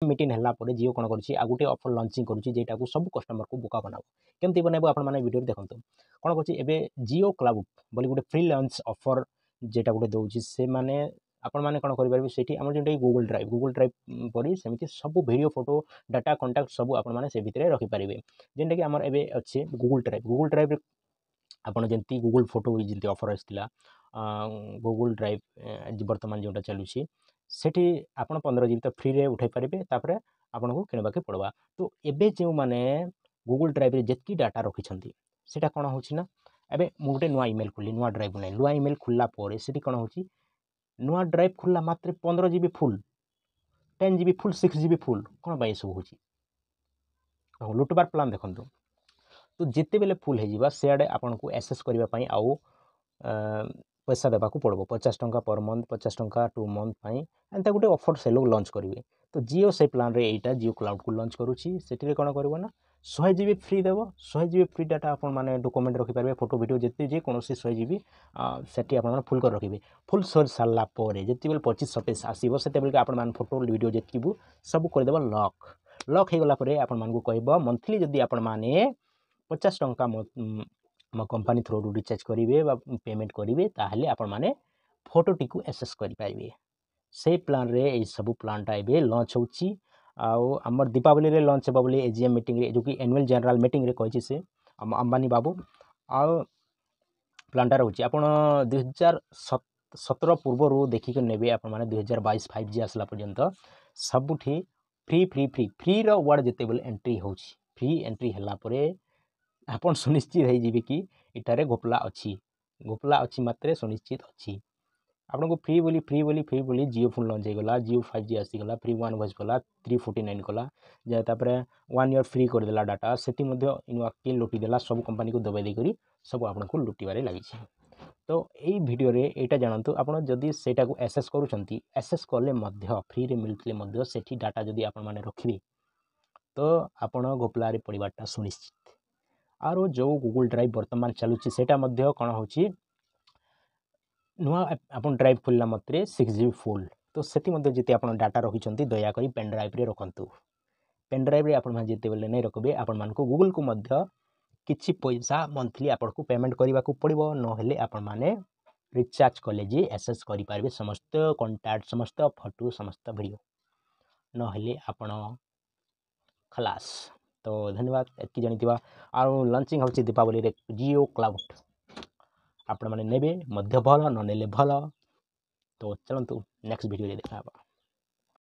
meeting है जियो कौन कर गोटे ऑफर लॉन्चिंग करुच्ची जेटा को सब कस्टमर को बोका बनाब केमती बनाइब आपण वीडियो देखो कौन कर जियो क्लाउड बोली गोटे फ्री लॉन्च ऑफर जेटा गोटे दौर से माने आपण मैंने कौन करेंगे से जो गूगल ड्राइव पर सेमती सब वीडियो फोटो डाटा कंटाक्ट सब आपने से भितर रखिपारे जेनटा कि आमर एबे अच्छे गूगल ड्राइव आपड़ जमी गूगल फोटो जमी ऑफर आसाला गूगल ड्राइव बर्तमान जोटा चलुची सेठी आपण 15 GB तो फ्री रे उठाई पारे तापर आपन को किणवा के पड़वा तो एबे जो माने गूगल ड्राइव रे जेतकी डाटा रखिछंती सेटा कोन होची ना एबे मु गोटे नुआ ईमेल खुली नुआ ड्राइव नै नुआ ईमेल खुलला परे सेठी कोन होची नुआ ड्राइव खुलला मात्र 15 GB full 10 GB full 6 GB full कोन बाय सब होची लुटबार प्लान देखंतु तो जिते बेले फुल हो सियाड़े आपन को एक्सेस करने पाई आउ पैसा देवा को पड़ो 50 टंका पर मंथ 50 टंका 2 मंथ एंता गोटे ऑफर से लोग लॉन्च करेंगे तो जियो से प्लान रे एटा जियो क्लाउड को लॉन्च करुच्ची से कौन कर ना 100 GB फ्री देव 100 GB फ्री डाटा आप डॉक्यूमेंट रखिपारे फोटो वीडियो जिते जे कौन 100 GB से आप फुल कर रखिए फुल सर सारा जिते बेले 25-27 आसो से आप फोटो वीडियो जी सब करदेव लॉक लॉक हो गला आपको कह मंथली जदि आपण मैंने 50 टंका मो कंपनी थ्रू रिचार्ज करेंगे पेमेंट करेंगे ताहले आपण माने फोटो टी को एक्सेस करेंगे से प्लान रे ये सब प्लानटा ए लॉन्च होची आमर दीपावली रे लॉन्च हे बोली एजीएम मीटिंग रे जो कि एनुअल जनरल मीटिंग रे कही से अंबानी बाबू आ प्लानटा रोची आपण 2017 पूर्व देखिक नेबे आपण माने 2022 5G आसला पर्यंत सबुठी फ्री फ्री फ्री फ्री रो वर्ड जेते बेले एंट्री होची फ्री एंट्री हला परे आपन सुनिश्चित हो जी कि इटारे घोपला अच्छी मात्रे सुनिश्चित अच्छी आपन को फ्री बोली जियो फोन लॉन्च होगा जियो 5G आसीगला फ्री 1 वॉइस गला 349 गला जापर 1 ईयर फ्री करदेला डाटा से इनवाकी लुटिदेला सब कंपनी को दबाई देकर सब आपन को लुटिबारे लगी तो यही वीडियो रे एटा जानतु आपन जदि सेटा को एक्सेस करूछंती एक्सेस कले मध्य फ्री रे मिलतले मध्य सेठी डाटा जदि आपन माने रखिबे तो आपन घोपला रे परिवारटा सुनिश्चित आरो जो गूगल ड्राइव वर्तमान चलुची सेटा मध्य कौन होची नुआ आपन ड्राइव खोलला मात्रे 6 GB फुल तो सेठी मध्य जेते आपन डाटा रखिछंती दया करी पेन ड्राइव रे रखंतु पेन ड्राइव रे आपन जेते बेले नै रखबे आपन मान को गूगल को मध्य किछि पैसा मंथली आपन को पेमेंट करबा को पड़िबो न हेले आपन माने रिचार्ज कले जे एक्सेस करि पारबे समस्त कांटेक्ट समस्त फोटो समस्त वीडियो न हेले आपन खलास तो धन्यवाद एतकी जानिथिबा आरो लॉन्चिंग होची दीपावली रे जियो क्लाउड आपण माने नेबे मध्य भल न नेले भल तो चलंतु नेक्स्ट वीडियो रे देखा